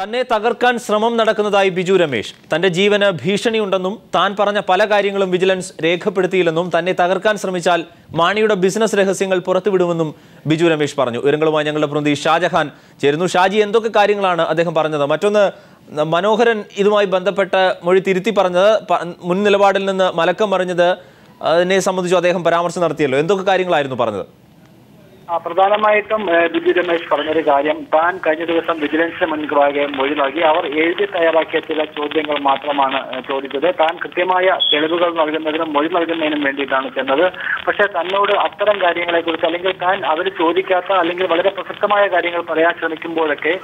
തന്നെ തകർക്കാൻ ശ്രമം നടക്കുന്നതായി ബിജു രമേശ്. തന്റെ ജീവന് ഭീഷണിയുണ്ടെന്നും താൻ പറഞ്ഞ പല കാര്യങ്ങളും വിജിലൻസ് രേഖപ്പെടുത്തിയില്ലെന്നും തന്നെ തകർക്കാൻ ശ്രമിച്ചാൽ മാണിയുടെ ബിസിനസ് രഹസ്യങ്ങൾ പുറത്തുവിടുമെന്നും ബിജു രമേശ് പറഞ്ഞു. വിവരങ്ങളുമായി ഞങ്ങളുടെ പ്രതിനിധി ഷാജഹാൻ ചേരുന്നു. ഷാജി, എന്തൊക്കെ കാര്യങ്ങളാണ് അദ്ദേഹം പറഞ്ഞത്? മറ്റൊന്ന്, മനോഹരൻ ഇതുമായി ബന്ധപ്പെട്ട് മൊഴി തിരുത്തി പറഞ്ഞത്, മുൻ നിലപാടിൽ നിന്ന് മലക്കം മറിഞ്ഞത് അതിനെ സംബന്ധിച്ചു അദ്ദേഹം പരാമർശം നടത്തിയല്ലോ. എന്തൊക്കെ കാര്യങ്ങളായിരുന്നു പറഞ്ഞത്? പ്രധാനമായിട്ടും ബിജു രമേശ് പറഞ്ഞൊരു കാര്യം, താൻ കഴിഞ്ഞ ദിവസം വിജിലൻസിന് മുൻപാകെ മൊഴി നൽകി അവർ എഴുതി തയ്യാറാക്കിയ ചില ചോദ്യങ്ങൾ മാത്രമാണ് ചോദിച്ചത്. താൻ കൃത്യമായ തെളിവുകൾ നൽകുന്നതിനും മൊഴി നൽകുന്നതിനും വേണ്ടിയിട്ടാണ് ചെന്നത്. പക്ഷെ തന്നോട് അത്തരം കാര്യങ്ങളെക്കുറിച്ച് അല്ലെങ്കിൽ താൻ അവർ ചോദിക്കാത്ത അല്ലെങ്കിൽ വളരെ പ്രസക്തമായ കാര്യങ്ങൾ പറയാൻ ശ്രമിക്കുമ്പോഴൊക്കെ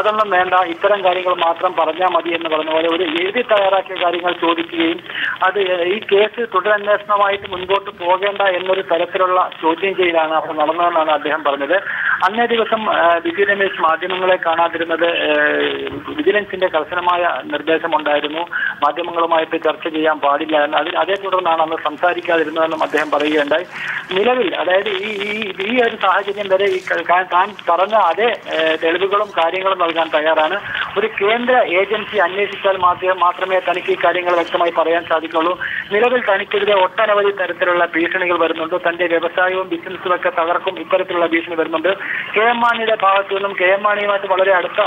അതൊന്നും വേണ്ട, ഇത്തരം കാര്യങ്ങൾ മാത്രം പറഞ്ഞാൽ മതി എന്ന് പറഞ്ഞ പോലെ ഒരു എഴുതി തയ്യാറാക്കിയ കാര്യങ്ങൾ ചോദിക്കുകയും അത് ഈ കേസ് തുടരന്വേഷണമായിട്ട് മുൻപോട്ട് പോകേണ്ട എന്നൊരു തരത്തിലുള്ള ചോദ്യം ചെയ്യലാണ് അവിടെ നടന്നതെന്നാണ് അദ്ദേഹം പറഞ്ഞത്. അന്നേ ദിവസം ബിജു രമേശ് മാധ്യമങ്ങളെ കാണാതിരുന്നത് വിജിലൻസിന്റെ കർശനമായ നിർദ്ദേശമുണ്ടായിരുന്നു, മാധ്യമങ്ങളുമായിട്ട് ചർച്ച ചെയ്യാൻ പാടില്ല എന്ന്. അതേ തുടർന്നാണ് അന്ന് സംസാരിക്കാതിരുന്നതെന്നും അദ്ദേഹം പറയുകയുണ്ടായി. നിലവിൽ അതായത് ഈ ഒരു സാഹചര്യം വരെ താൻ പറഞ്ഞ അതേ തെളിവുകളും കാര്യങ്ങളും നൽകാൻ തയ്യാറാണ്. ഒരു കേന്ദ്ര ഏജൻസി അന്വേഷിച്ചാൽ മാത്രമേ തനിക്ക് ഈ കാര്യങ്ങൾ വ്യക്തമായി പറയാൻ സാധിക്കുള്ളൂ. നിലവിൽ തനിക്കെതിരെ ഒട്ടനവധി തരത്തിലുള്ള ഭീഷണികൾ വരുന്നുണ്ട്. തന്റെ വ്യവസായവും ബിസിനസ്സും ഒക്കെ തകർക്കും ഇത്തരത്തിലുള്ള ഭീഷണി വരുന്നുണ്ട്. കെ എം മാണിയുടെ ഭാഗത്തു നിന്നും കെ എം മാണിയുമായിട്ട് വളരെ അടുത്ത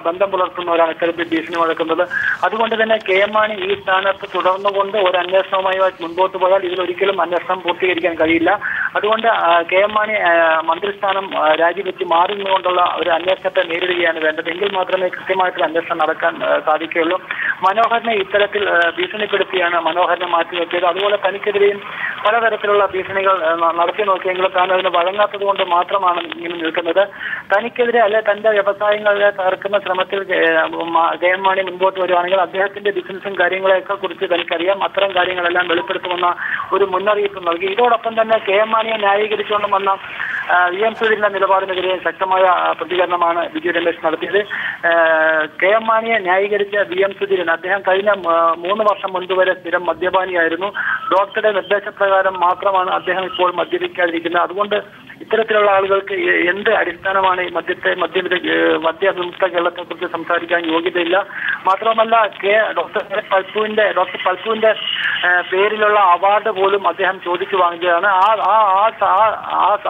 ബന്ധം പുലർത്തുന്നവരാണ് ഇത്തരത്തിൽ ഭീഷണി മുഴക്കുന്നത്. അതുകൊണ്ട് തന്നെ കെ എം മാണി ഈ സ്ഥാനത്ത് തുടർന്നുകൊണ്ട് ഒരു അന്വേഷണവുമായി മുൻപോട്ട് പോയാൽ ഇതിലൊരിക്കലും അന്വേഷണം പൂർത്തീകരിക്കാൻ കഴിയില്ല. അതുകൊണ്ട് കെ എം മാണി മന്ത്രിസ്ഥാനം രാജിവെച്ച് മാറി നിന്നുകൊണ്ടുള്ള ഒരു അന്വേഷണത്തെ നേരിടുകയാണ് വേണ്ടത്. എങ്കിൽ മാത്രമേ കൃത്യമായിട്ടുള്ള അന്വേഷണം നടക്കാൻ സാധിക്കുകയുള്ളൂ. മനോഹരനെ ഇത്തരത്തിൽ ഭീഷണിപ്പെടുത്തിയാണ് മനോഹരനെ മാറ്റി നിർത്തിയത്. അതുപോലെ തനിക്കെതിരെയും പലതരത്തിലുള്ള ഭീഷണികൾ നടത്തി നോക്കിയെങ്കിലും താൻ അതിന് വഴങ്ങാത്തത് കൊണ്ട് മാത്രമാണ് ഇങ്ങനെ നിൽക്കുന്നത്. തനിക്കെതിരെ അല്ലെ തന്റെ വ്യവസായങ്ങളെ തകർക്കുന്ന ശ്രമത്തിൽ കെ എം മാണി മുൻപോട്ട് വരുവാണെങ്കിൽ അദ്ദേഹത്തിന്റെ ബിസിനസും കാര്യങ്ങളെയൊക്കെ കുറിച്ച് തനിക്കറിയാം. അത്തരം കാര്യങ്ങളെല്ലാം വെളിപ്പെടുത്തുമെന്ന ഒരു മുന്നറിയിപ്പ് നൽകി. ഇതോടൊപ്പം തന്നെ കെ എം മാണിയെ ന്യായീകരിച്ചുകൊണ്ട് വന്ന വി എം സുധീരന്റെ നിലപാടിനെതിരെ ശക്തമായ പ്രതികരണമാണ് ബിജു രമേശ് നടത്തിയത്. കെ എം മാണിയെ ന്യായീകരിച്ച വി എം സുധീരൻ, അദ്ദേഹം കഴിഞ്ഞ 3 വർഷം മുൻപ് വരെ സ്ഥിരം മദ്യപാനിയായിരുന്നു. ഡോക്ടറുടെ നിർദ്ദേശപ്രകാരം മാത്രമാണ് അദ്ദേഹം ഇപ്പോൾ മദ്യപിക്കാതിരിക്കുന്നത്. അതുകൊണ്ട് ഇത്തരത്തിലുള്ള ആളുകൾക്ക് എന്ത് അടിസ്ഥാനമാണ് ഈ മദ്യവിമുക്ത കേരളത്തെ കുറിച്ച് സംസാരിക്കാൻ യോഗ്യതയില്ല. മാത്രമല്ല ഡോക്ടർ പൽപുവിന്റെ പേരിലുള്ള അവാർഡ് പോലും അദ്ദേഹം ചോദിച്ചു വാങ്ങുകയാണ്.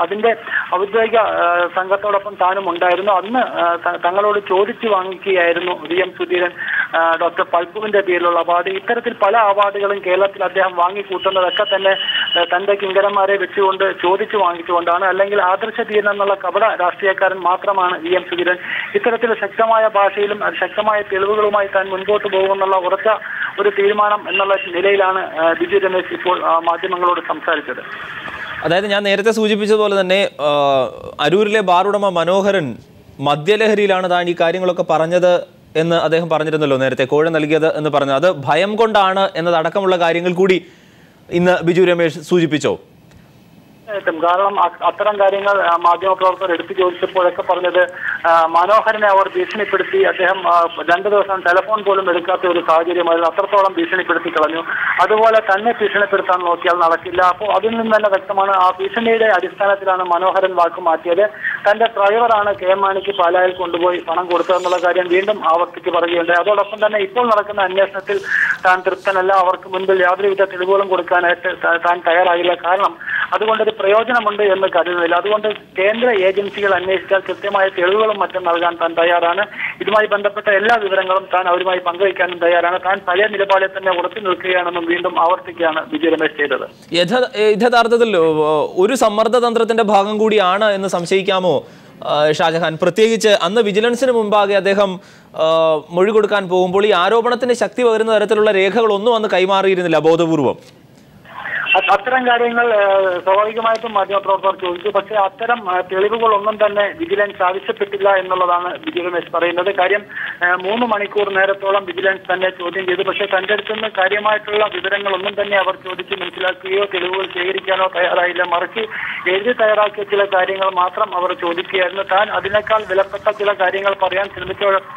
അതിന്റെ ഔദ്യോഗിക സംഘത്തോടൊപ്പം താനും ഉണ്ടായിരുന്നു. അന്ന് തങ്ങളോട് ചോദിച്ചു വാങ്ങിക്കുകയായിരുന്നു വി എം സുധീരൻ ഡോക്ടർ പൽപുവിന്റെ പേരിലുള്ള അവാർഡ്. ഇത്തരത്തിൽ പല അവാർഡുകളും കേരളത്തിൽ അദ്ദേഹം വാങ്ങിക്കൂട്ടുന്നതൊക്കെ തന്നെ തന്റെ കിങ്കരന്മാരെ വെച്ചുകൊണ്ട് ചോദിച്ചു വാങ്ങിച്ചുകൊണ്ടാണ്. അല്ലെങ്കിൽ ആദർശ ധീരൻ എന്നുള്ള കപട രാഷ്ട്രീയക്കാരൻ മാത്രമാണ് വി എം സുധീരൻ. ഇത്തരത്തിൽ ശക്തമായ ഭാഷയിലും ശക്തമായ തെളിവുകളുമായി താൻ മുൻപോട്ട് പോകുമെന്നുള്ള ഉറച്ച ഒരു തീരുമാനം എന്നുള്ള നിലയിലാണ് ബിജു രമേശ് ഇപ്പോൾ മാധ്യമങ്ങളോട് സംസാരിച്ചത്. അതായത് ഞാൻ നേരത്തെ സൂചിപ്പിച്ചതുപോലെ തന്നെ അരൂരിലെ ബാറുടമ മനോഹരൻ മദ്യലഹരിയിലാണ് താൻ ഈ കാര്യങ്ങളൊക്കെ പറഞ്ഞത് എന്ന് അദ്ദേഹം പറഞ്ഞിരുന്നല്ലോ. നേരത്തെ കോഴ നൽകിയത് എന്ന് പറഞ്ഞത് അത് ഭയം കൊണ്ടാണ് എന്നതടക്കമുള്ള കാര്യങ്ങൾ കൂടി ഇന്ന് ബിജു രമേശ് സൂചിപ്പിച്ചോ? കാരണം അത്തരം കാര്യങ്ങൾ മാധ്യമപ്രവർത്തകർ എടുത്തു ചോദിച്ചപ്പോഴൊക്കെ പറഞ്ഞത് മനോഹരനെ അവർ ഭീഷണിപ്പെടുത്തി, അദ്ദേഹം 2 ദിവസം ടെലിഫോൺ പോലും എടുക്കാത്ത ഒരു സാഹചര്യമായിരുന്നു. അത്രത്തോളം ഭീഷണിപ്പെടുത്തി കളഞ്ഞു. അതുപോലെ തന്നെ ഭീഷണിപ്പെടുത്താൻ നോക്കിയാൽ നടക്കില്ല. അപ്പോൾ അതിൽ നിന്ന് തന്നെ വ്യക്തമാണ് ആ ഭീഷണിയുടെ അടിസ്ഥാനത്തിലാണ് മനോഹരൻ വാക്ക് മാറ്റിയത്. തന്റെ ഡ്രൈവറാണ് കെ എം മാണിക്ക് പാലായിൽ കൊണ്ടുപോയി പണം കൊടുത്തതെന്നുള്ള കാര്യം വീണ്ടും ആവർത്തിച്ച് പറയുകയുണ്ടായി. അതോടൊപ്പം തന്നെ ഇപ്പോൾ നടക്കുന്ന അന്വേഷണത്തിൽ താൻ തൃപ്തനല്ല, അവർക്ക് മുൻപിൽ യാതൊരുവിധ തെളിവുകളും കൊടുക്കാനായിട്ട് താൻ തയ്യാറായില്ല. കാരണം അതുകൊണ്ടൊരു പ്രയോജനമുണ്ട് എന്ന് കരുതുന്നില്ല. അതുകൊണ്ട് കേന്ദ്ര ഏജൻസികൾ അന്വേഷിച്ചാൽ കൃത്യമായ തെളിവുകളും മറ്റും നൽകാൻ താൻ തയ്യാറാണ്. ഇതുമായി ബന്ധപ്പെട്ട എല്ലാ വിവരങ്ങളും താൻ അവരുമായി പങ്കുവയ്ക്കാനും തയ്യാറാണ്. താൻ പഴയ നിലപാടിൽ തന്നെ ഉറച്ചു നിൽക്കുകയാണെന്നും വീണ്ടും ആവർത്തിക്കുകയാണ് ബിജു രമേശ് ചെയ്തത്. യഥാർത്ഥത്തിൽ ഒരു സമ്മർദ്ദ തന്ത്രത്തിന്റെ ഭാഗം കൂടിയാണ് എന്ന് സംശയിക്കാമോ ഷാജഹാൻ? പ്രത്യേകിച്ച് അന്ന് വിജിലൻസിന് മുമ്പാകെ അദ്ദേഹം മൊഴി കൊടുക്കാൻ പോകുമ്പോൾ ഈ ആരോപണത്തിന് ശക്തി പകരുന്ന തരത്തിലുള്ള രേഖകളൊന്നും അന്ന് കൈമാറിയിരുന്നില്ല ബോധപൂർവം. അത്തരം കാര്യങ്ങൾ സ്വാഭാവികമായിട്ടും മാധ്യമപ്രവർത്തകർ ചോദിച്ചു. പക്ഷേ അത്തരം തെളിവുകളൊന്നും തന്നെ വിജിലൻസ് ആവശ്യപ്പെട്ടില്ല എന്നുള്ളതാണ് ബിജു രമേശ് പറയുന്നത്. കാര്യം 3 മണിക്കൂർ നേരത്തോളം വിജിലൻസ് തന്നെ ചോദ്യം ചെയ്തു. പക്ഷേ തന്റെ അടുത്തുനിന്ന് കാര്യമായിട്ടുള്ള വിവരങ്ങളൊന്നും തന്നെ അവർ ചോദിച്ച് മനസ്സിലാക്കുകയോ തെളിവുകൾ ശേഖരിക്കാനോ തയ്യാറായില്ല. മറിച്ച് എഴുതി തയ്യാറാക്കിയ ചില കാര്യങ്ങൾ മാത്രം അവർ ചോദിക്കുകയായിരുന്നു. താൻ അതിനേക്കാൾ വിലപ്പെട്ട ചില കാര്യങ്ങൾ പറയാൻ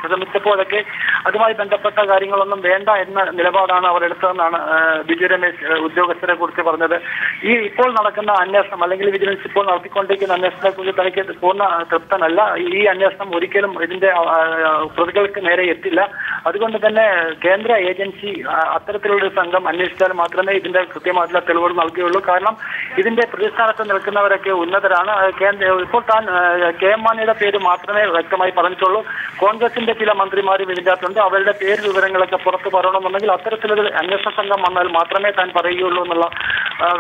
ശ്രമിച്ചപ്പോഴൊക്കെ അതുമായി ബന്ധപ്പെട്ട കാര്യങ്ങളൊന്നും വേണ്ട എന്ന നിലപാടാണ് അവർ എടുത്തതെന്നാണ് ബിജു രമേശ് ഉദ്യോഗസ്ഥരെ കുറിച്ച് പറഞ്ഞത്. ഈ ഇപ്പോൾ നടക്കുന്ന അന്വേഷണം അല്ലെങ്കിൽ വിജിലൻസ് ഇപ്പോൾ നടത്തിക്കൊണ്ടിരിക്കുന്ന അന്വേഷണത്തെ കുറിച്ച് തനിക്ക് പൂർണ്ണ തൃപ്തനല്ല. ഈ അന്വേഷണം ഒരിക്കലും ഇതിന്റെ പ്രതികൾക്ക് നേരെ എത്തില്ല. അതുകൊണ്ട് തന്നെ കേന്ദ്ര ഏജൻസി അത്തരത്തിലുള്ള സംഘം അന്വേഷിച്ചാൽ മാത്രമേ ഇതിന്റെ കൃത്യമായിട്ടുള്ള തെളിവുകൾ നൽകുകയുള്ളൂ. കാരണം ഇതിന്റെ പ്രതിസ്ഥാനത്ത് നിൽക്കുന്നവരൊക്കെ ഉന്നതരാണ്. ഇപ്പോൾ താൻ കെ എം മാണിയുടെ പേര് മാത്രമേ വ്യക്തമായി പറഞ്ഞിട്ടുള്ളൂ. കോൺഗ്രസിന്റെ ചില മന്ത്രിമാരും ഇതിന്റെ അകത്തുണ്ട്. അവരുടെ പേര് വിവരങ്ങളൊക്കെ പുറത്തു പറയണമെന്നുണ്ടെങ്കിൽ അത്തരത്തിലൊരു അന്വേഷണ സംഘം വന്നാൽ മാത്രമേ താൻ പറയുകയുള്ളൂ എന്നുള്ള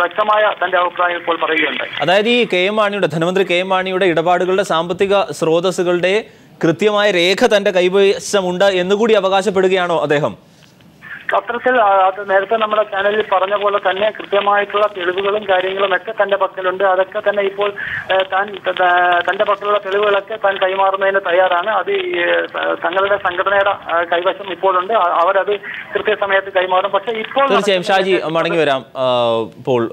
വ്യക്തമായ തന്റെ അഭിപ്രായം ഇപ്പോൾ പറയുകയുണ്ടായി. അതായത് ഈ കെ എം മാണിയുടെ ധനമന്ത്രി കെ എം മാണിയുടെ ഇടപാടുകളുടെ സാമ്പത്തിക സ്രോതസ്സുകളുടെ കൃത്യമായ രേഖ തന്റെ കൈവശമുണ്ട് എന്നുകൂടി അവകാശപ്പെടുകയാണോ അദ്ദേഹം? അത്തരത്തിൽ അത് നേരത്തെ നമ്മുടെ ചാനലിൽ പറഞ്ഞ പോലെ തന്നെ കൃത്യമായിട്ടുള്ള തെളിവുകളും കാര്യങ്ങളും ഒക്കെ തന്റെ പക്കലുണ്ട്. അതൊക്കെ തന്നെ ഇപ്പോൾ തന്റെ പക്കലുള്ള തെളിവുകളൊക്കെ താൻ കൈമാറുന്നതിന് തയ്യാറാണ്. അത് തങ്ങളുടെ സംഘടനയുടെ കൈവശം ഇപ്പോഴുണ്ട്. അവരത് കൃത്യസമയത്ത് കൈമാറും. പക്ഷേ ഇപ്പോൾ തീർച്ചയായും ഷാജി മടങ്ങി വരാം. ഇപ്പോൾ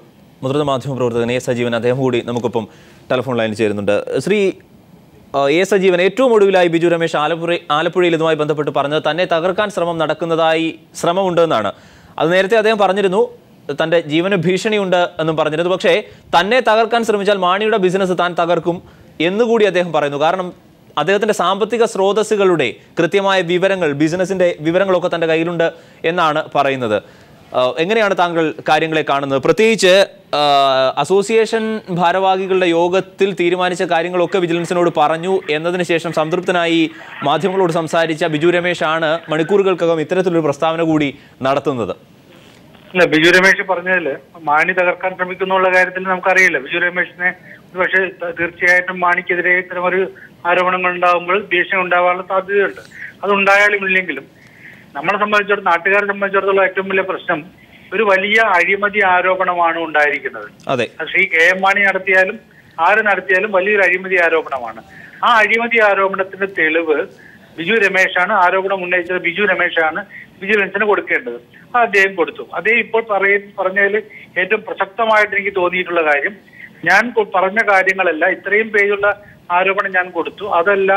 മുതിർന്ന മാധ്യമ പ്രവർത്തകൻ എ സജീവൻ അദ്ദേഹം കൂടി നമുക്കൊപ്പം ടെലിഫോൺ ലൈനിൽ ചേരുന്നുണ്ട്. ശ്രീ എ സജീവൻ, ഏറ്റവും ഒടുവിലായി ബിജു രമേശ് ആലപ്പുഴയിൽ ഇതുമായി ബന്ധപ്പെട്ട് പറഞ്ഞത് തന്നെ തകർക്കാൻ ശ്രമമുണ്ടെന്നാണ്. അത് നേരത്തെ അദ്ദേഹം പറഞ്ഞിരുന്നു, തൻ്റെ ജീവന് ഭീഷണിയുണ്ട് എന്നും പറഞ്ഞിരുന്നു. പക്ഷേ തന്നെ തകർക്കാൻ ശ്രമിച്ചാൽ മാണിയുടെ ബിസിനസ് താൻ തകർക്കും എന്നുകൂടി അദ്ദേഹം പറയുന്നു. കാരണം അദ്ദേഹത്തിൻ്റെ സാമ്പത്തിക സ്രോതസ്സുകളുടെ കൃത്യമായ വിവരങ്ങൾ, ബിസിനസിൻ്റെ വിവരങ്ങളൊക്കെ തൻ്റെ കയ്യിലുണ്ട് എന്നാണ് പറയുന്നത്. എങ്ങനെയാണ് താങ്കൾ കാര്യങ്ങളെ കാണുന്നത്? പ്രത്യേകിച്ച് അസോസിയേഷൻ ഭാരവാഹികളുടെ യോഗത്തിൽ തീരുമാനിച്ച കാര്യങ്ങളൊക്കെ വിജിലൻസിനോട് പറഞ്ഞു എന്നതിന് ശേഷം സംതൃപ്തനായി മാധ്യമങ്ങളോട് സംസാരിച്ച ബിജു രമേശ് ആണ് മണിക്കൂറുകൾക്കകം ഇത്തരത്തിലൊരു പ്രസ്താവന കൂടി നടത്തുന്നത്. അല്ല, ബിജു രമേശ് പറഞ്ഞതിൽ മാണി തകർക്കാൻ ശ്രമിക്കുന്നുള്ള കാര്യത്തിൽ നമുക്കറിയില്ല. ബിജു രമേശിനെ പക്ഷേ തീർച്ചയായിട്ടും മാണിക്കെതിരെ ഇത്തരമൊരു ആരോപണങ്ങൾ ഉണ്ടാകുമ്പോൾ ഭീഷണി ഉണ്ടാകാനുള്ള സാധ്യതയുണ്ട്. അതുണ്ടായാലും ഇല്ലെങ്കിലും നമ്മളെ സംബന്ധിച്ചിടത്തോളം, നാട്ടുകാരെ സംബന്ധിച്ചിടത്തോളം ഏറ്റവും വലിയ പ്രശ്നം ഒരു വലിയ അഴിമതി ആരോപണമാണ് ഉണ്ടായിരിക്കുന്നത്. അതെ, ശ്രീ കെ എം മാണി നടത്തിയാലും ആര് നടത്തിയാലും വലിയൊരു അഴിമതി ആരോപണമാണ്. ആ അഴിമതി ആരോപണത്തിന്റെ തെളിവ് ബിജു രമേശാണ്. ആരോപണം ഉന്നയിച്ചത് ബിജു രമേശാണ് വിജിലൻസിന് കൊടുക്കേണ്ടത്. അത് അദ്ദേഹം കൊടുത്തു. അദ്ദേഹം ഇപ്പോൾ പറഞ്ഞതിൽ ഏറ്റവും പ്രസക്തമായിട്ട് എനിക്ക് തോന്നിയിട്ടുള്ള കാര്യം, ഞാൻ പറഞ്ഞ കാര്യങ്ങളല്ല, ഇത്രയും പേജുള്ള ആരോപണം ഞാൻ കൊടുത്തു, അതല്ല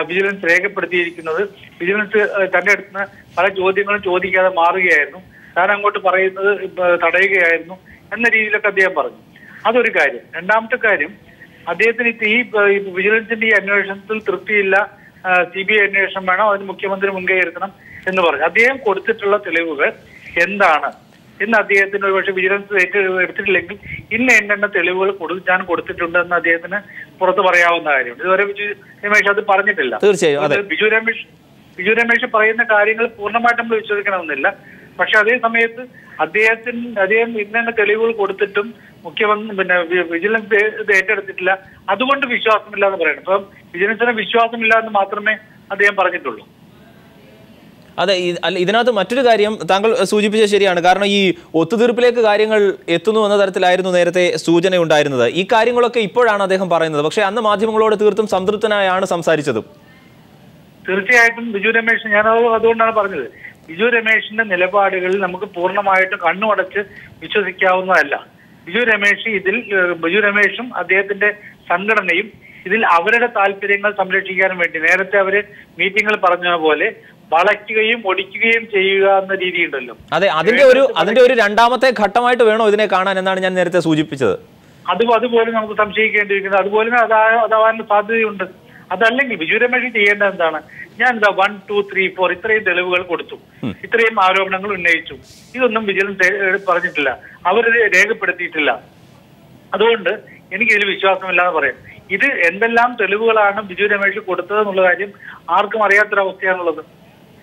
വിജിലൻസ് രേഖപ്പെടുത്തിയിരിക്കുന്നത്. വിജിലൻസ് തന്റെ അടുത്ത് പല ചോദ്യങ്ങളും ചോദിക്കാതെ മാറുകയായിരുന്നു, താൻ അങ്ങോട്ട് പറയുന്നത് തടയുകയായിരുന്നു എന്ന രീതിയിലൊക്കെ അദ്ദേഹം പറഞ്ഞു. അതൊരു കാര്യം. രണ്ടാമത്തെ കാര്യം, അദ്ദേഹത്തിന് ഈ വിജിലൻസിന്റെ ഈ അന്വേഷണത്തിൽ തൃപ്തിയില്ല, CBI അന്വേഷണം വേണം, അതിന് മുഖ്യമന്ത്രി മുൻകൈ എടുക്കണം എന്ന് പറഞ്ഞു. അദ്ദേഹം കൊടുത്തിട്ടുള്ള തെളിവുകൾ എന്താണ് എന്ന് അദ്ദേഹത്തിന് ഒരുപക്ഷെ വിജിലൻസ് എടുത്തിട്ടില്ലെങ്കിൽ എണ്ണ തെളിവുകൾ ഞാൻ കൊടുത്തിട്ടുണ്ട് എന്ന് അദ്ദേഹത്തിന് പുറത്ത് പറയാവുന്ന കാര്യമുണ്ട്. ഇതുവരെ ബിജു രമേശ് അത് പറഞ്ഞിട്ടില്ല. തീർച്ചയായും ബിജു രമേശ് പറയുന്ന കാര്യങ്ങൾ പൂർണ്ണമായിട്ട് നമ്മൾ വിശ്വസിക്കണമെന്നില്ല. പക്ഷെ അതേ സമയത്ത് അദ്ദേഹം ഇന്ന തെളിവുകൾ കൊടുത്തിട്ടും മുഖ്യമന്ത്രി വിജിലൻസ് ഇത് ഏറ്റെടുത്തിട്ടില്ല, അതുകൊണ്ട് വിശ്വാസമില്ല എന്ന് പറയണം. അപ്പം വിജിലൻസിന് വിശ്വാസമില്ല എന്ന് മാത്രമേ അദ്ദേഹം പറഞ്ഞിട്ടുള്ളൂ. അതെ, ഇതിനകത്ത് മറ്റൊരു കാര്യം താങ്കൾ സൂചിപ്പിച്ചത് ശരിയാണ്. കാരണം ഈ ഒത്തുതീർപ്പിലേക്ക് കാര്യങ്ങൾ എത്തുന്നു എന്ന തരത്തിലായിരുന്നു നേരത്തെ സൂചന ഉണ്ടായിരുന്നത്. ഈ കാര്യങ്ങളൊക്കെ ഇപ്പോഴാണ് അദ്ദേഹം പറയുന്നത്. പക്ഷേ അന്ന് മാധ്യമങ്ങളോട് തീർത്തും സംതൃപ്തനായാണ് സംസാരിച്ചതും. തീർച്ചയായിട്ടും ബിജു രമേശ്, ഞാൻ അതുകൊണ്ടാണ് പറഞ്ഞത്, ബിജു രമേശിന്റെ നിലപാടുകളിൽ നമുക്ക് പൂർണ്ണമായിട്ടും കണ്ണുമടച്ച് വിശ്വസിക്കാവുന്നതല്ല. ബിജു രമേശും അദ്ദേഹത്തിന്റെ സംഘടനയും ഇതിൽ അവരുടെ താല്പര്യങ്ങൾ സംരക്ഷിക്കാൻ വേണ്ടി നേരത്തെ അവര് മീറ്റിംഗിൽ പറഞ്ഞ പോലെ വളയ്ക്കുകയും ഒടിക്കുകയും ചെയ്യുക എന്ന രീതിയുണ്ടല്ലോ. അതെ, അതിന്റെ ഒരു രണ്ടാമത്തെ ഘട്ടമായിട്ട് വേണോ ഇതിനെ കാണാൻ എന്നാണ് ഞാൻ നേരത്തെ സൂചിപ്പിച്ചത്. അതുപോലെ നമുക്ക് സംശയിക്കേണ്ടിയിരിക്കുന്നത്, അതുപോലെ അതാവാൻ സാധ്യതയുണ്ട്. അതല്ലെങ്കിൽ ബിജു രമേശ് ചെയ്യേണ്ടത് എന്താണ്? ഞാൻ 1, 2, 3, 4 ഇത്രയും തെളിവുകൾ കൊടുത്തു, ഇത്രയും ആരോപണങ്ങൾ ഉന്നയിച്ചു, ഇതൊന്നും വിജിലൻസ് പറഞ്ഞിട്ടില്ല, അവരത് രേഖപ്പെടുത്തിയിട്ടില്ല, അതുകൊണ്ട് എനിക്ക് ഇതിൽ വിശ്വാസമില്ലാന്ന് പറയാം. ഇത് എന്തെല്ലാം തെളിവുകളാണ് ബിജു രമേശ് കൊടുത്തത് എന്നുള്ള കാര്യം ആർക്കും അറിയാത്തൊരവസ്ഥയാണുള്ളത്.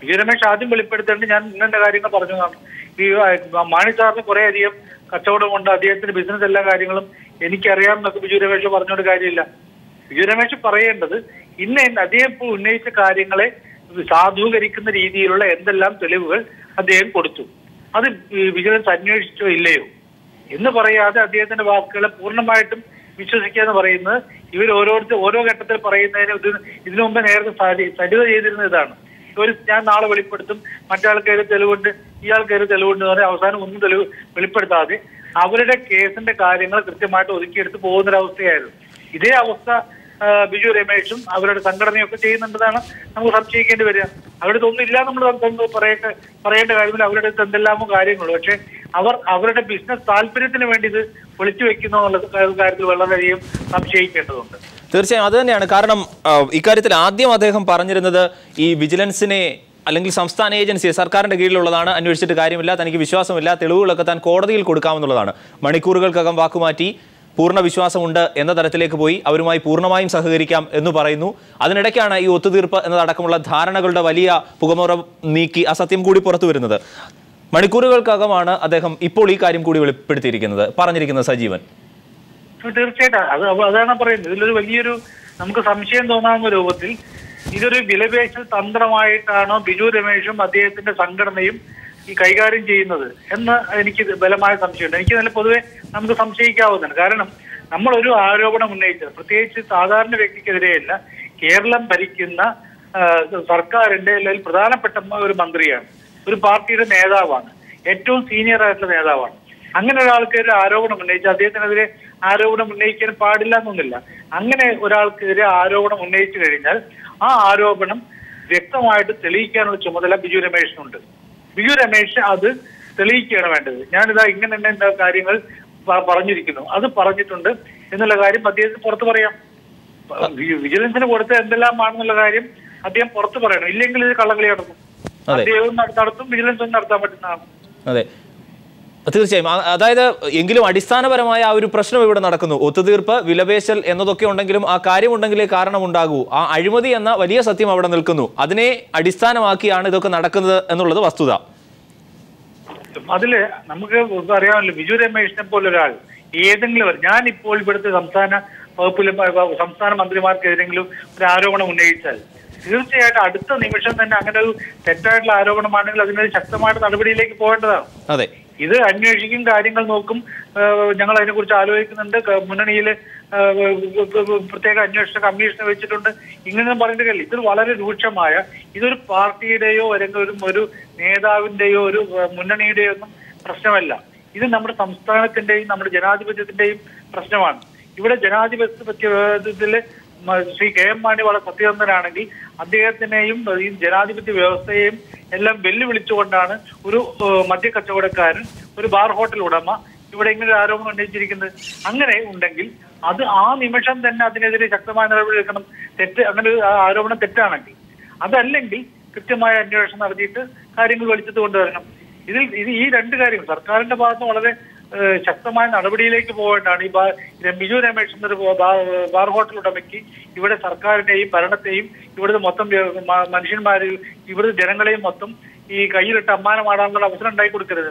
ബിജു രമേശ് ആദ്യം വെളിപ്പെടുത്തേണ്ടത് ഞാൻ ഇന്ന കാര്യങ്ങൾ പറഞ്ഞതാണ്. ഈ മാണി സാറിന് കുറെ അധികം കച്ചവടമുണ്ട്, അദ്ദേഹത്തിന്റെ ബിസിനസ് എല്ലാ കാര്യങ്ങളും എനിക്കറിയാമെന്നൊക്കെ ബിജു രമേശ് പറഞ്ഞോണ്ട് കാര്യമില്ല. ബിജു രമേശ് പറയേണ്ടത് അദ്ദേഹം ഇപ്പോൾ ഉന്നയിച്ച കാര്യങ്ങളെ സാധൂകരിക്കുന്ന രീതിയിലുള്ള എന്തെല്ലാം തെളിവുകൾ അദ്ദേഹം കൊടുത്തു, അത് വിജിലൻസ് അന്വേഷിച്ചോ ഇല്ലയോ എന്ന് പറയാതെ അദ്ദേഹത്തിന്റെ വാക്കുകളെ പൂർണ്ണമായിട്ടും വിശ്വസിക്കുക എന്ന് പറയുന്നത് ഇവർ ഓരോ ഘട്ടത്തിൽ പറയുന്നതിന് ഇതിനു മുമ്പ് നേരത്തെ സരിത ചെയ്തിരുന്ന ഇതാണ്. ഞാൻ നാളെ വെളിപ്പെടുത്തും, മറ്റാൾക്കാര് തെളിവുണ്ട്, ഇയാൾക്കാര് തെളിവുണ്ട് എന്ന് പറഞ്ഞാൽ അവസാനം ഒന്നും തെളിവ് വെളിപ്പെടുത്താതെ അവരുടെ കേസിന്റെ കാര്യങ്ങൾ കൃത്യമായിട്ട് ഒതുക്കിയെടുത്ത് പോകുന്നൊരവസ്ഥയായിരുന്നു. ഇതേ അവസ്ഥ ബിജു രമേശും അവരുടെ സംഘടനയൊക്കെ ചെയ്യുന്നുണ്ടെന്നാണ് നമുക്ക് സംശയിക്കേണ്ടി വരിക. അവരുടെ ഒന്നും ഇല്ല നമ്മൾ പറയേണ്ട കാര്യമില്ല. അവരുടെ അടുത്ത് എന്തെല്ലാമോ കാര്യങ്ങളുള്ളൂ. പക്ഷെ അവരുടെ ബിസിനസ് താല്പര്യത്തിന് വേണ്ടി ഇത് ഒളിച്ചു വെക്കുന്നു എന്നുള്ള കാര്യത്തിൽ വളരെയധികം സംശയിക്കേണ്ടതുണ്ട്. തീർച്ചയായും അത് തന്നെയാണ്. കാരണം ഇക്കാര്യത്തിൽ ആദ്യം അദ്ദേഹം പറഞ്ഞിരുന്നത് ഈ വിജിലൻസിനെ അല്ലെങ്കിൽ സംസ്ഥാന ഏജൻസിയെ സർക്കാരിന്റെ കീഴിലുള്ളതാണ്, അന്വേഷിച്ചിട്ട് കാര്യമില്ല, തനിക്ക് വിശ്വാസമില്ല, തെളിവുകളൊക്കെ താൻ കോടതിയിൽ കൊടുക്കാമെന്നുള്ളതാണ്. മണിക്കൂറുകൾക്കകം വാക്കുമാറ്റി പൂർണ്ണ വിശ്വാസമുണ്ട് എന്ന തരത്തിലേക്ക് പോയി അവരുമായി പൂർണ്ണമായും സഹകരിക്കാം എന്ന് പറയുന്നു. അതിനിടയ്ക്കാണ് ഈ ഒത്തുതീർപ്പ് എന്നതടക്കമുള്ള ധാരണകളുടെ വലിയ പുകമുറ നീക്കി ആ സത്യം കൂടി പുറത്തു വരുന്നത്. മണിക്കൂറുകൾക്കകമാണ് അദ്ദേഹം ഇപ്പോൾ ഈ കാര്യം കൂടി വെളിപ്പെടുത്തിയിരിക്കുന്നത്, പറഞ്ഞിരിക്കുന്നത് സജീവൻ. തീർച്ചയായിട്ടും അതാണ് പറയുന്നത്. ഇതിലൊരു വലിയൊരു നമുക്ക് സംശയം തോന്നാവുന്ന രൂപത്തിൽ ഇതൊരു വിലപേശൽ തന്ത്രമായിട്ടാണോ ബിജു രമേശും അദ്ദേഹത്തിന്റെ സംഘടനയും ഈ കൈകാര്യം ചെയ്യുന്നത് എന്ന് എനിക്ക് ബലമായ സംശയമുണ്ട്. എനിക്ക് നല്ല പൊതുവെ നമുക്ക് സംശയിക്കാവുന്നതാണ്. കാരണം നമ്മളൊരു ആരോപണം ഉന്നയിച്ചത് പ്രത്യേകിച്ച് സാധാരണ വ്യക്തിക്കെതിരെയല്ല, കേരളം ഭരിക്കുന്ന സർക്കാരിന്റെ അല്ലെങ്കിൽ പ്രധാനപ്പെട്ട ഒരു മന്ത്രിയാണ്, ഒരു പാർട്ടിയുടെ നേതാവാണ്, ഏറ്റവും സീനിയർ ആയിട്ടുള്ള നേതാവാണ്. അങ്ങനെ ഒരാൾക്കെതിരെ ആരോപണം ഉന്നയിച്ച് അദ്ദേഹത്തിനെതിരെ ആരോപണം ഉന്നയിക്കാൻ പാടില്ല എന്നൊന്നുമില്ല. അങ്ങനെ ഒരാൾക്കെതിരെ ആരോപണം ഉന്നയിച്ചു കഴിഞ്ഞാൽ ആ ആരോപണം വ്യക്തമായിട്ട് തെളിയിക്കാനുള്ള ചുമതല ബിജു രമേശിനുണ്ട്. ബിജു രമേശ് അത് തെളിയിക്കുകയാണ് വേണ്ടത്. ഞാനിതാ ഇങ്ങനെ തന്നെ കാര്യങ്ങൾ പറഞ്ഞിരിക്കുന്നു, അത് പറഞ്ഞിട്ടുണ്ട് എന്നുള്ള കാര്യം അദ്ദേഹത്തിന് പുറത്തു പറയാം. വിജിലൻസിന് കൊടുത്ത എന്തെല്ലാമാണെന്നുള്ള കാര്യം അദ്ദേഹം പുറത്തു പറയണം. ഇല്ലെങ്കിൽ ഇത് കള്ളകളി നടക്കും. അദ്ദേഹം നടത്തും, വിജിലൻസ് നടത്താൻ പറ്റുന്നതാണ്. അതെ, തീർച്ചയായും. അതായത് എങ്കിലും അടിസ്ഥാനപരമായ ആ ഒരു പ്രശ്നം ഇവിടെ നടക്കുന്നു. ഒത്തുതീർപ്പ്, വിലപേശൽ എന്നതൊക്കെ ഉണ്ടെങ്കിലും ആ കാര്യമുണ്ടെങ്കിലേ കാരണമുണ്ടാകൂ. ആ അഴിമതി എന്ന വലിയ സത്യം അവിടെ നിൽക്കുന്നു. അതിനെ അടിസ്ഥാനമാക്കിയാണ് ഇതൊക്കെ നടക്കുന്നത് എന്നുള്ളത് വസ്തുത. അതില് നമുക്ക് അറിയാമല്ലോ, ബിജു രമേശിനെ പോലെ ഒരാൾ ഏതെങ്കിലും ഞാനിപ്പോൾ ഇവിടുത്തെ സംസ്ഥാന മന്ത്രിമാർക്കെതിരെങ്കിലും ഒരു ആരോപണം ഉന്നയിച്ചാൽ തീർച്ചയായിട്ടും അടുത്ത നിമിഷം തന്നെ അങ്ങനെ ഒരു തെറ്റായിട്ടുള്ള ആരോപണമാണെങ്കിൽ അതിനൊരു ശക്തമായിട്ട് നടപടിയിലേക്ക് പോകേണ്ടതാണ്. അതെ, ഇത് അന്വേഷിക്കും, കാര്യങ്ങൾ നോക്കും, ഞങ്ങൾ അതിനെക്കുറിച്ച് ആലോചിക്കുന്നുണ്ട്, മുന്നണിയിൽ പ്രത്യേക അന്വേഷണ കമ്മീഷനെ വെച്ചിട്ടുണ്ട്, ഇങ്ങനെയൊന്നും പറയേണ്ട കാര്യമില്ല. ഇത് വളരെ രൂക്ഷമായ, ഇതൊരു പാർട്ടിയുടെയോ അല്ലെങ്കിൽ ഒരു നേതാവിന്റെയോ ഒരു മുന്നണിയുടെയോ ഒന്നും പ്രശ്നമല്ല. ഇത് നമ്മുടെ സംസ്ഥാനത്തിന്റെയും നമ്മുടെ ജനാധിപത്യത്തിന്റെയും പ്രശ്നമാണ്. ഇവിടെ ജനാധിപത്യത്തില് ശ്രീ കെ എം മാണി വളരെ സത്യസന്ധനാണെങ്കിൽ അദ്ദേഹത്തിനെയും ഈ ജനാധിപത്യ വ്യവസ്ഥയെയും എല്ലാം വെല്ലുവിളിച്ചുകൊണ്ടാണ് ഒരു മദ്യക്കച്ചവടക്കാരൻ, ഒരു ബാർ ഹോട്ടൽ ഉടമ ഇവിടെ ഇങ്ങനെ ഒരു ആരോപണം ഉന്നയിച്ചിരിക്കുന്നത്. അങ്ങനെ ഉണ്ടെങ്കിൽ അത് ആ നിമിഷം തന്നെ അതിനെതിരെ ശക്തമായ നടപടി എടുക്കണം. അങ്ങനെ ഒരു ആരോപണം തെറ്റാണെങ്കിൽ. അതല്ലെങ്കിൽ കൃത്യമായ അന്വേഷണം നടത്തിയിട്ട് കാര്യങ്ങൾ വെളിച്ചത്ത് കൊണ്ടുവരണം. ഈ രണ്ട് കാര്യങ്ങൾ സർക്കാരിന്റെ ഭാഗത്ത് വളരെ ശക്തമായ നടപടിയിലേക്ക് പോകേണ്ടതാണ്. ഈ ബിജു രമേശ് എന്നൊരു ബാർ ഹോട്ടൽ ഉടമയ്ക്ക് ഇവിടെ സർക്കാരിനെയും ഭരണത്തെയും ഇവിടുത്തെ മൊത്തം മനുഷ്യന്മാരെയും ഇവിടുത്തെ ജനങ്ങളെയും മൊത്തം ഈ കയ്യിലിട്ട് അമ്മാനമാടാനുള്ള അവസരം ഉണ്ടായി കൊടുക്കരുത്.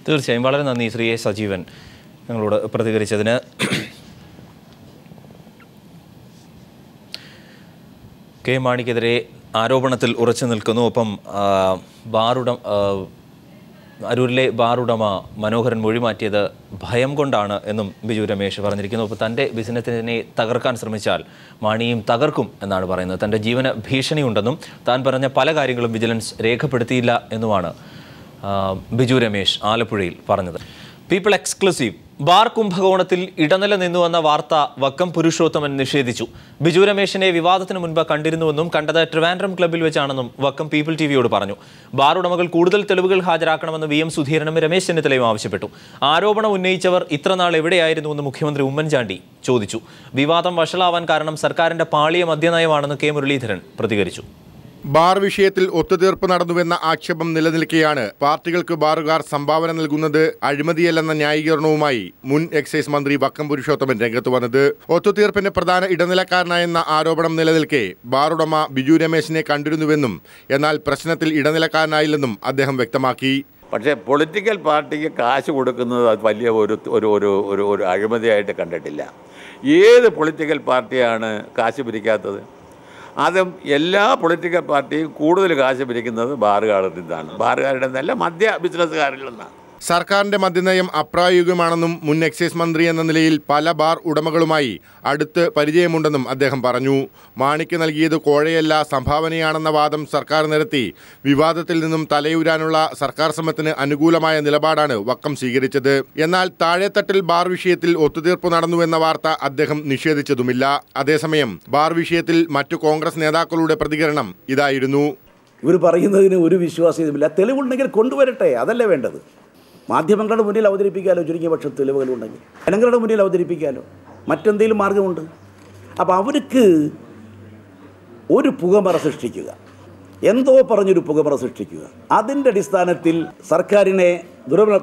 തീർച്ചയായും. വളരെ നന്ദി ശ്രീ എ സജീവൻ ഞങ്ങളോട് പ്രതികരിച്ചതിന്. കെ മാണിക്കെതിരെ ആരോപണത്തിൽ ഉറച്ചു നിൽക്കുന്നു. ഒപ്പം അരൂരിലെ ബാറുടമ മനോഹരൻ മൊഴി മാറ്റിയത് ഭയം കൊണ്ടാണ് എന്നും ബിജു രമേശ് പറഞ്ഞിരിക്കുന്നു. അപ്പോൾ തൻ്റെ ബിസിനസ്സിനെ തകർക്കാൻ ശ്രമിച്ചാൽ മാണിയും തകർക്കും എന്നാണ് പറയുന്നത്. തൻ്റെ ജീവന് ഭീഷണിയുണ്ടെന്നും താൻ പറഞ്ഞ പല കാര്യങ്ങളും വിജിലൻസ് രേഖപ്പെടുത്തിയില്ല എന്നുമാണ് ബിജു രമേശ് ആലപ്പുഴയിൽ പറഞ്ഞത്. People exclusive. ബാർ കുംഭകോണത്തിൽ ഇടനില നിന്നുവെന്ന വാർത്ത വക്കം പുരുഷോത്തമൻ നിഷേധിച്ചു. ബിജു രമേശിനെ വിവാദത്തിന് മുൻപ് കണ്ടിരുന്നുവെന്നും കണ്ടത് ട്രിവാൻഡ്രം ക്ലബ്ബിൽ വെച്ചാണെന്നും വക്കം പീപ്പിൾ ടിവിയോട് പറഞ്ഞു. ബാർ ഉടമകൾ കൂടുതൽ തെളിവുകൾ ഹാജരാക്കണമെന്ന് വി എം സുധീരനും രമേശ് ചെന്നിത്തലയും ആവശ്യപ്പെട്ടു. ആരോപണം ഉന്നയിച്ചവർ ഇത്രനാൾ എവിടെയായിരുന്നുവെന്ന് മുഖ്യമന്ത്രി ഉമ്മൻചാണ്ടി ചോദിച്ചു. വിവാദം വഷളാവാൻ കാരണം സർക്കാരിന്റെ പാളിയ മദ്യനയമാണെന്ന് കെ മുരളീധരൻ പ്രതികരിച്ചു. ബാർ വിഷയത്തിൽ ഒത്തുതീർപ്പ് നടന്നുവെന്ന ആക്ഷേപം നിലനിൽക്കെയാണ് പാർട്ടികൾക്ക് ബാറുകാർ സംഭാവന നൽകുന്നത് അഴിമതിയല്ലെന്ന ന്യായീകരണവുമായി മുൻ എക്സൈസ് മന്ത്രി വക്കം പുരുഷോത്തമൻ രംഗത്ത് വന്നത്. ഒത്തുതീർപ്പിന്റെ പ്രധാന ഇടനിലക്കാരനായെന്ന ആരോപണം നിലനിൽക്കെ ബാറുടമ ബിജു രമേശിനെ കണ്ടിരുന്നുവെന്നും എന്നാൽ പ്രശ്നത്തിൽ ഇടനിലക്കാരനായില്ലെന്നും അദ്ദേഹം വ്യക്തമാക്കി. പക്ഷേ പൊളിറ്റിക്കൽ പാർട്ടിക്ക് കാശ് കൊടുക്കുന്നത് അത് വലിയ ഒരു അഴിമതിയായിട്ട് കണ്ടിട്ടില്ല. ഏത് പൊളിറ്റിക്കൽ പാർട്ടിയാണ് കാശ് പിരിക്കാത്തത്? അതും എല്ലാ പൊളിറ്റിക്കൽ പാർട്ടിയും കൂടുതൽ കാശ് പിരിക്കുന്നത് ബാറുകാരിൽ നിന്നാണ്. ബാറുകാരുടെ നിന്നല്ല, മദ്യ ബിസിനസ്സുകാരിൽ നിന്നാണ്. സർക്കാരിന്റെ മദ്യനയം അപ്രായോഗികമാണെന്നും മുൻ എക്സൈസ് മന്ത്രി എന്ന നിലയിൽ പല ബാർ ഉടമകളുമായി അടുത്ത് പരിചയമുണ്ടെന്നും അദ്ദേഹം പറഞ്ഞു. മാണിക്ക് നൽകിയത് കോഴയല്ല സംഭാവനയാണെന്ന വാദം സർക്കാർ നിരത്തി വിവാദത്തിൽ നിന്നും തലയൂരാനുള്ള സർക്കാർ ശ്രമത്തിന് അനുകൂലമായ നിലപാടാണ് വക്കം സ്വീകരിച്ചത്. എന്നാൽ താഴെത്തട്ടിൽ ബാർ വിഷയത്തിൽ ഒത്തുതീർപ്പ് നടന്നുവെന്ന വാർത്ത അദ്ദേഹം നിഷേധിച്ചതുമില്ല. അതേസമയം ബാർ വിഷയത്തിൽ മറ്റു കോൺഗ്രസ് നേതാക്കളുടെ പ്രതികരണം ഇതായിരുന്നു. ഇവർ പറയുന്നതിന് ഒരു വിശ്വാസ്യതയുമില്ല. തെളിവുണ്ടെങ്കിൽ കൊണ്ടുവരട്ടെ, അതല്ലേ വേണ്ടത്. മാധ്യമങ്ങളുടെ മുന്നിൽ അവതരിപ്പിക്കാമല്ലോ, ചുരുങ്ങിയ പക്ഷം തെളിവുകളുണ്ടെങ്കിൽ ജനങ്ങളുടെ മുന്നിൽ അവതരിപ്പിക്കാമല്ലോ. മറ്റെന്തെങ്കിലും മാർഗമുണ്ട്? അപ്പോൾ അവർക്ക് ഒരു പുകമറ സൃഷ്ടിക്കുക, എന്തോ പറഞ്ഞൊരു പുകമറ സൃഷ്ടിക്കുക, അതിൻ്റെ അടിസ്ഥാനത്തിൽ സർക്കാരിനെ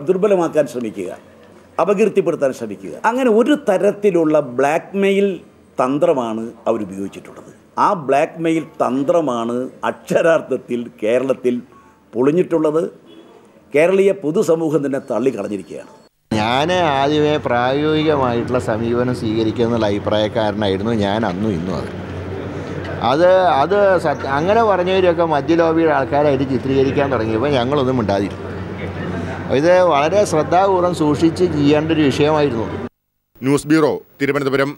ദുർബലമാക്കാൻ ശ്രമിക്കുക, അപകീർത്തിപ്പെടുത്താൻ ശ്രമിക്കുക. അങ്ങനെ ഒരു തരത്തിലുള്ള ബ്ലാക്ക് മെയിൽ തന്ത്രമാണ് അവരുപയോഗിച്ചിട്ടുള്ളത്. ആ ബ്ലാക്ക് മെയിൽ തന്ത്രമാണ് അക്ഷരാർത്ഥത്തിൽ കേരളത്തിൽ പൊളിഞ്ഞിട്ടുള്ളത്. കേരളീയ പൊതുസമൂഹം തന്നെ തള്ളിക്കളഞ്ഞിരിക്കുകയാണ്. ഞാൻ ആദ്യമേ പ്രായോഗികമായിട്ടുള്ള സമീപനം സ്വീകരിക്കുന്നുള്ള അഭിപ്രായക്കാരനായിരുന്നു ഞാൻ അന്നും ഇന്നും. അത് അങ്ങനെ പറഞ്ഞവരൊക്കെ മദ്യലോബിയുടെ ആൾക്കാരായിട്ട് ചിത്രീകരിക്കാൻ തുടങ്ങിയപ്പോൾ ഞങ്ങളൊന്നും മിണ്ടാതിരുന്നു. ഇത് വളരെ ശ്രദ്ധാപൂർവ്വം സൂക്ഷിച്ച് ചെയ്യേണ്ട ഒരു വിഷയമായിരുന്നു. News bureau, Thiruvananthapuram.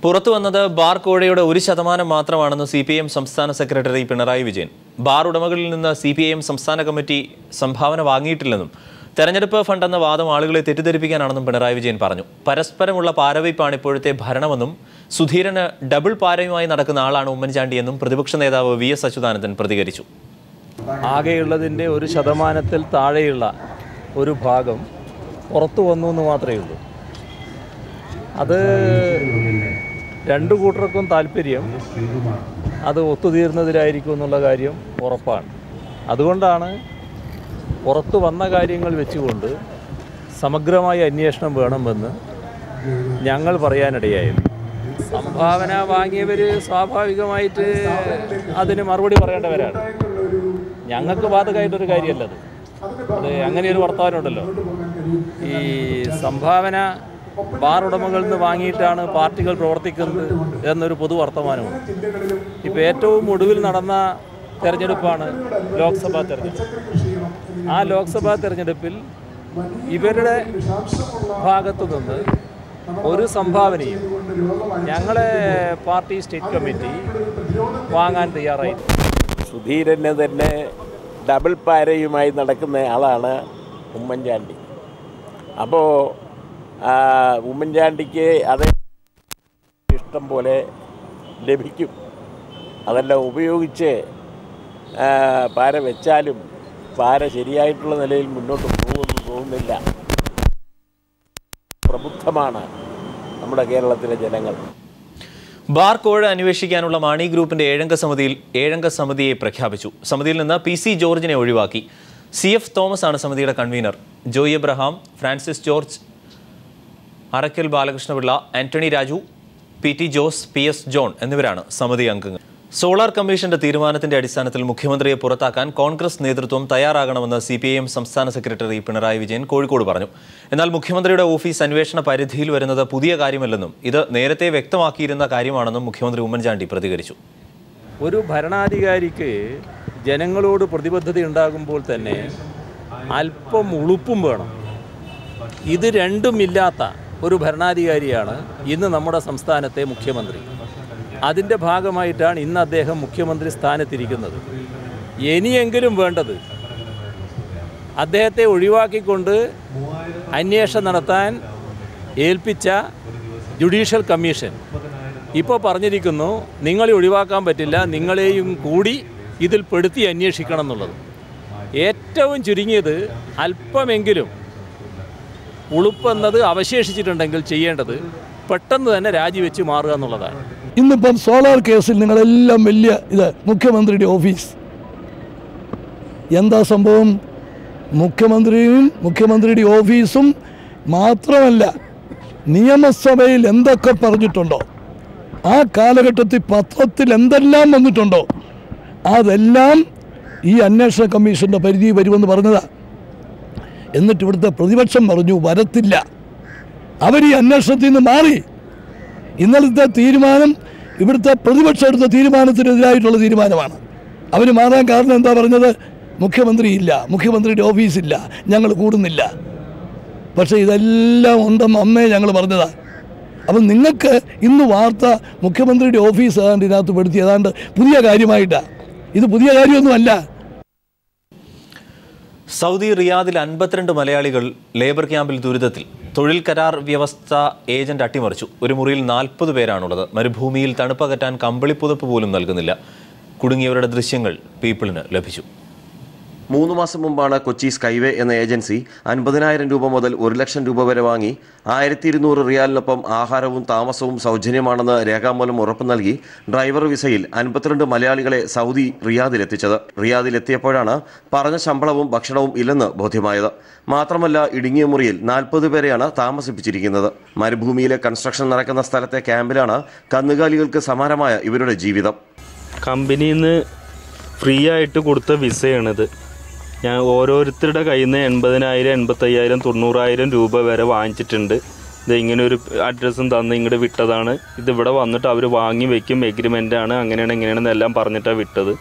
പുറത്തു വന്നത് ബാർ കോഴയുടെ 1% മാത്രമാണെന്ന് CPIM സംസ്ഥാന സെക്രട്ടറി പിണറായി വിജയൻ. ബാർ ഉടമകളിൽ നിന്ന് CPIM സംസ്ഥാന കമ്മിറ്റി സംഭാവന വാങ്ങിയിട്ടില്ലെന്നും തെരഞ്ഞെടുപ്പ് ഫണ്ടെന്ന വാദം ആളുകളെ തെറ്റിദ്ധരിപ്പിക്കാനാണെന്നും പിണറായി വിജയൻ പറഞ്ഞു. പരസ്പരമുള്ള പാരവയ്പ്പാണ് ഇപ്പോഴത്തെ ഭരണമെന്നും സുധീരന് ഡബിൾ പാരയുമായി നടക്കുന്ന ആളാണ് ഉമ്മൻചാണ്ടിയെന്നും പ്രതിപക്ഷ നേതാവ് VS അച്യുതാനന്ദൻ പ്രതികരിച്ചു. ആകെയുള്ളതിൻ്റെ 1% താഴെയുള്ള ഒരു ഭാഗം പുറത്തു വന്നു എന്ന് മാത്രമേ ഉള്ളൂ. അത് രണ്ടു കൂട്ടർക്കും താല്പര്യം അത് ഒത്തുതീർന്നതിലായിരിക്കും എന്നുള്ള കാര്യം ഉറപ്പാണ്. അതുകൊണ്ടാണ് പുറത്തു വന്ന കാര്യങ്ങൾ വെച്ചുകൊണ്ട് സമഗ്രമായ അന്വേഷണം വേണമെന്ന് ഞങ്ങൾ പറയാനിടയായത്. സംഭാവന വാങ്ങിയവർ സ്വാഭാവികമായിട്ട് അതിന് മറുപടി പറയേണ്ടവരാണ്. ഞങ്ങൾക്ക് ബാധകമായിട്ടൊരു കാര്യമല്ലത്. അത് അങ്ങനെയൊരു വർത്തമാനമുണ്ടല്ലോ. ഈ സംഭാവന ബാർ ഉടമകളിൽ നിന്ന് വാങ്ങിയിട്ടാണ് പാർട്ടികൾ പ്രവർത്തിക്കുന്നത് എന്നൊരു പൊതു വർത്തമാനമാണ്. ഇപ്പോൾ ഏറ്റവും ഒടുവിൽ നടന്ന തെരഞ്ഞെടുപ്പാണ് ലോക്സഭാ തെരഞ്ഞെടുപ്പ്. ആ ലോക്സഭാ തെരഞ്ഞെടുപ്പിൽ ഇവരുടെ ഭാഗത്തു നിന്ന് ഒരു സംഭാവനയും ഞങ്ങളെ പാർട്ടി സ്റ്റേറ്റ് കമ്മിറ്റി വാങ്ങാൻ തയ്യാറായി. സുധീരന് തന്നെ ഡബിൾ പാരയുമായി നടക്കുന്ന ആളാണ് ഉമ്മൻചാണ്ടി. അപ്പോൾ ഉമ്മൻചാണ്ടിക്ക് അതേ ഇഷ്ടം പോലെ ലഭിക്കും. അതെല്ലാം ഉപയോഗിച്ച് പാര വെച്ചാലും പാര ശരിയായിട്ടുള്ള നിലയിൽ മുന്നോട്ട് പോകുന്നില്ല. പ്രബുദ്ധമാണ് നമ്മുടെ കേരളത്തിലെ ജനങ്ങൾ. ബാർ കോഴ അന്വേഷിക്കാനുള്ള മാണി ഗ്രൂപ്പിന്റെ 7 സമിതിയെ പ്രഖ്യാപിച്ചു. സമിതിയിൽ നിന്ന് PC ജോർജിനെ ഒഴിവാക്കി. CF തോമസ് ആണ് സമിതിയുടെ convener. Joy Abraham, Francis George, Arakkal Balakrishna Pillai, Antony Raju, PT Jose, PS John എന്നിവരാണ് സമിതി അംഗങ്ങൾ. സോളാർ കമ്മീഷന്റെ തീരുമാനത്തിന്റെ അടിസ്ഥാനത്തിൽ മുഖ്യമന്ത്രിയെ പുറത്താക്കാൻ കോൺഗ്രസ് നേതൃത്വം തയ്യാറാകണമെന്ന് CPIM സംസ്ഥാന സെക്രട്ടറി പിണറായി വിജയൻ കോഴിക്കോട് പറഞ്ഞു. എന്നാൽ മുഖ്യമന്ത്രിയുടെ ഓഫീസ് അന്വേഷണ പരിധിയിൽ വരുന്നത് പുതിയ കാര്യമല്ലെന്നും ഇത് നേരത്തെ വ്യക്തമാക്കിയിരുന്ന കാര്യമാണെന്നും മുഖ്യമന്ത്രി ഉമ്മൻചാണ്ടി പ്രതികരിച്ചു. ഒരു ഭരണാധികാരിക്ക് ജനങ്ങളോട് പ്രതിബദ്ധത ഉണ്ടാകുമ്പോൾ തന്നെ അല്പം ഉളുപ്പും വേണം. ഇത് രണ്ടുമില്ലാത്ത ഒരു ഭരണാധികാരിയാണ് ഇന്ന് നമ്മുടെ സംസ്ഥാനത്തെ മുഖ്യമന്ത്രി. അതിൻ്റെ ഭാഗമായിട്ടാണ് ഇന്ന് അദ്ദേഹം മുഖ്യമന്ത്രി സ്ഥാനത്തിരിക്കുന്നത്. ഇനിയെങ്കിലും വേണ്ടത് അദ്ദേഹത്തെ ഒഴിവാക്കിക്കൊണ്ട് അന്വേഷണം നടത്താൻ ഏൽപ്പിച്ച ജുഡീഷ്യൽ കമ്മീഷൻ ഇപ്പോൾ പറഞ്ഞിരിക്കുന്നു, നിങ്ങളെ ഒഴിവാക്കാൻ പറ്റില്ല, നിങ്ങളെയും കൂടി ഇതിൽ പെടുത്തി അന്വേഷിക്കണം എന്നുള്ളത്. ഏറ്റവും ചുരുങ്ങിയത് അല്പമെങ്കിലും ഉളുപ്പെന്നത് അവശേഷിച്ചിട്ടുണ്ടെങ്കിൽ ചെയ്യേണ്ടത് പെട്ടെന്ന് തന്നെ രാജിവെച്ച് മാറുക എന്നുള്ളതാണ്. ഇന്നിപ്പം സോളാർ കേസിൽ നിങ്ങളെല്ലാം വലിയ മുഖ്യമന്ത്രിയുടെ ഓഫീസ് എന്താ സംഭവം? മുഖ്യമന്ത്രിയുടെ ഓഫീസും മാത്രമല്ല, നിയമസഭയിൽ എന്തൊക്കെ പറഞ്ഞിട്ടുണ്ടോ, ആ കാലഘട്ടത്തിൽ പത്രത്തിൽ എന്തെല്ലാം വന്നിട്ടുണ്ടോ, അതെല്ലാം ഈ അന്വേഷണ കമ്മീഷൻ്റെ പരിധി വരുമെന്ന് പറഞ്ഞതാണ്. എന്നിട്ട് ഇവിടുത്തെ പ്രതിപക്ഷം പറഞ്ഞു വരത്തില്ല. അവർ ഈ അന്വേഷണത്തിൽ നിന്ന് മാറി. ഇന്നലത്തെ തീരുമാനം ഇവിടുത്തെ പ്രതിപക്ഷം എടുത്ത തീരുമാനത്തിനെതിരായിട്ടുള്ള തീരുമാനമാണ്. അവർ മാറാൻ കാരണം എന്താ പറഞ്ഞത്? മുഖ്യമന്ത്രി ഇല്ല, മുഖ്യമന്ത്രിയുടെ ഓഫീസില്ല, ഞങ്ങൾ കൂടുന്നില്ല. പക്ഷേ ഇതെല്ലാം ഉണ്ടെന്ന് അന്നേ ഞങ്ങൾ പറഞ്ഞതാണ്. അപ്പം നിങ്ങൾക്ക് ഇന്ന് വാർത്ത മുഖ്യമന്ത്രിയുടെ ഓഫീസ് ഏതാണ്ട് ഇതിനകത്ത് പെടുത്തി ഏതാണ്ട് പുതിയ കാര്യമായിട്ടാണ്. ഇത് പുതിയ കാര്യമൊന്നുമല്ല. സൗദി റിയാദിൽ 52 മലയാളികൾ ലേബർ ക്യാമ്പിൽ ദുരിതത്തിൽ. തൊഴിൽ കരാർ വ്യവസ്ഥ ഏജന്റ് അട്ടിമറിച്ചു. ഒരു മുറിയിൽ 40 പേരാണുള്ളത്. മരുഭൂമിയിൽ തണുപ്പകറ്റാൻ കമ്പിളിപ്പുതപ്പ് പോലും നൽകുന്നില്ല. കുടുങ്ങിയവരുടെ ദൃശ്യങ്ങൾ പീപ്പിളിന് ലഭിച്ചു. 3 മാസം മുമ്പാണ് കൊച്ചി സ്കൈവേ എന്ന ഏജൻസി 50,000 രൂപ മുതൽ 1 ലക്ഷം രൂപ വരെ വാങ്ങി 1200 റിയാലിനൊപ്പം ആഹാരവും താമസവും സൗജന്യമാണെന്ന് രേഖാമൂലം ഉറപ്പ് നൽകി ഡ്രൈവർ വിസയിൽ 52 മലയാളികളെ സൗദി റിയാദിലെത്തിച്ചത്. റിയാദിലെത്തിയപ്പോഴാണ് പറഞ്ഞ ശമ്പളവും ഭക്ഷണവും ഇല്ലെന്ന് ബോധ്യമായത്. മാത്രമല്ല, ഇടുങ്ങിയ മുറിയിൽ 40 പേരെയാണ് താമസിപ്പിച്ചിരിക്കുന്നത്. മരുഭൂമിയിലെ കൺസ്ട്രക്ഷൻ നടക്കുന്ന സ്ഥലത്തെ ക്യാമ്പിലാണ് കന്നുകാലികൾക്ക് സമാനമായ ഇവരുടെ ജീവിതം. കമ്പനിയിൽ നിന്ന് ഫ്രീ ആയിട്ട് കൊടുത്ത വിസയാണിത്. ഞാൻ ഓരോരുത്തരുടെ കയ്യിൽ നിന്ന് 80,000, 85,000, 90,000 രൂപ വരെ വാങ്ങിച്ചിട്ടുണ്ട്. ഇത് ഇങ്ങനെ ഒരു അഡ്രസ്സും തന്ന് ഇങ്ങോട്ട് വിട്ടതാണ്. ഇതിവിടെ വന്നിട്ട് അവർ വാങ്ങി വയ്ക്കും, എഗ്രിമെൻ്റാണ്, അങ്ങനെയാണ് ഇങ്ങനെയാണെന്നെല്ലാം പറഞ്ഞിട്ടാണ് വിട്ടത്.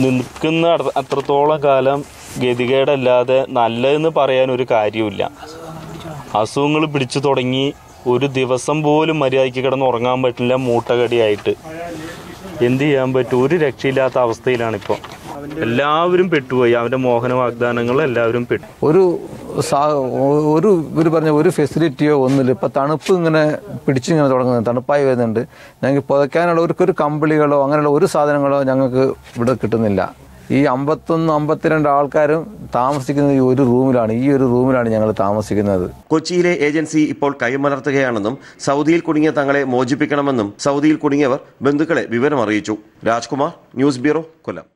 നിൽക്കുന്ന അത്രത്തോളം കാലം ഗതികേടല്ലാതെ നല്ലതെന്ന് പറയാൻ ഒരു കാര്യമില്ല. അസുഖങ്ങൾ പിടിച്ചു തുടങ്ങി. ഒരു ദിവസം പോലും മര്യാദയ്ക്ക് കിടന്ന് ഉറങ്ങാൻ പറ്റില്ല, മൂട്ടകടിയായിട്ട്. എന്ത് ചെയ്യാൻ പറ്റും? ഒരു രക്ഷയില്ലാത്ത അവസ്ഥയിലാണിപ്പോൾ. എല്ലാവരും പെട്ടുപോയി. അവൻ്റെ മോഹന വാഗ്ദാനങ്ങൾ എല്ലാവരും പെട്ടു. ഇവർ പറഞ്ഞ ഒരു ഫെസിലിറ്റിയോ ഒന്നുമില്ല. ഇപ്പം തണുപ്പ് ഇങ്ങനെ പിടിച്ചിങ്ങനെ തുടങ്ങുന്നത്, തണുപ്പായി വരുന്നുണ്ട്. ഞങ്ങൾക്ക് പുതയ്ക്കാനുള്ള ഒരു കമ്പിളികളോ അങ്ങനെയുള്ള ഒരു സാധനങ്ങളോ ഞങ്ങൾക്ക് ഇവിടെ കിട്ടുന്നില്ല. ഈ 51-52 ആൾക്കാരും താമസിക്കുന്നത് ഈ ഒരു റൂമിലാണ് ഞങ്ങൾ താമസിക്കുന്നത്. കൊച്ചിയിലെ ഏജൻസി ഇപ്പോൾ കൈമലർത്തുകയാണെന്നും സൗദിയിൽ കുടുങ്ങിയ തങ്ങളെ മോചിപ്പിക്കണമെന്നും സൗദിയിൽ കുടുങ്ങിയവർ ബന്ധുക്കളെ വിവരം അറിയിച്ചു. രാജ്കുമാർ, ന്യൂസ് ബ്യൂറോ, കൊല്ലം.